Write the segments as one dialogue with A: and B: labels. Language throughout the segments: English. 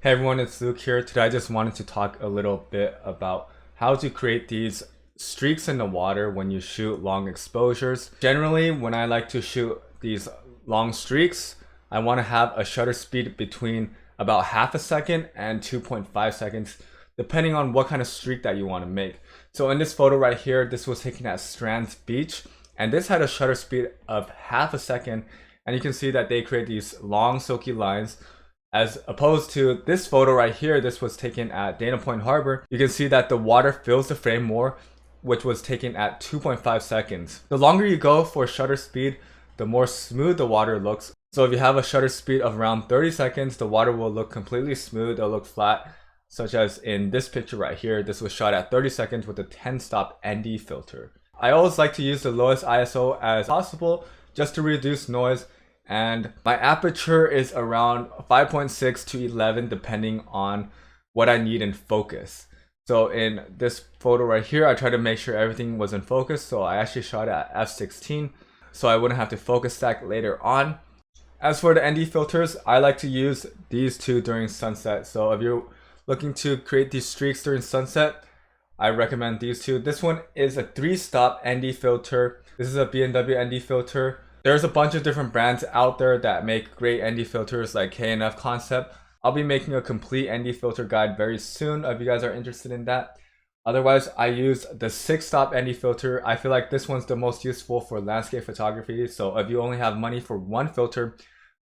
A: Hey everyone, it's Luke here. Today I just wanted to talk a little bit about how to create these streaks in the water when you shoot long exposures. Generally, when I like to shoot these long streaks, I want to have a shutter speed between about half a second and 2.5 seconds, depending on what kind of streak that you want to make. So in this photo right here, this was taken at Strands Beach, and this had a shutter speed of half a second, and you can see that they create these long silky lines. As opposed to this photo right here, this was taken at Dana Point Harbor. You can see that the water fills the frame more, which was taken at 2.5 seconds. The longer you go for shutter speed, the more smooth the water looks. So if you have a shutter speed of around 30 seconds, the water will look completely smooth, it'll look flat, such as in this picture right here. This was shot at 30 seconds with a 10-stop ND filter. I always like to use the lowest ISO as possible just to reduce noise. And my aperture is around 5.6 to 11 depending on what I need in focus. So in this photo right here, I tried to make sure everything was in focus, so I actually shot at f16 so I wouldn't have to focus stack later on. As for the ND filters, I like to use these two during sunset. So if you're looking to create these streaks during sunset, I recommend these two. This one is a 3-stop ND filter. This is a B&W ND filter. There's a bunch of different brands out there that make great ND filters like K&F Concept. I'll be making a complete ND filter guide very soon if you guys are interested in that. Otherwise, I use the 6-stop ND filter. I feel like this one's the most useful for landscape photography. So if you only have money for one filter,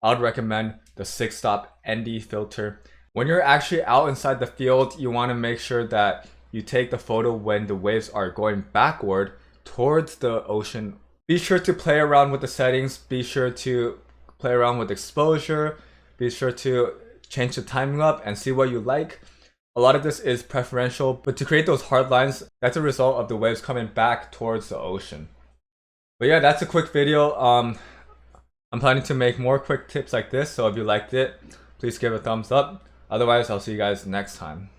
A: I would recommend the 6-stop ND filter. When you're actually out inside the field, you want to make sure that you take the photo when the waves are going backward towards the ocean. Be sure to play around with the settings, be sure to play around with exposure, be sure to change the timing up and see what you like. A lot of this is preferential, but to create those hard lines, that's a result of the waves coming back towards the ocean. But yeah, that's a quick video. I'm planning to make more quick tips like this, so if you liked it, please give a thumbs up. Otherwise, I'll see you guys next time.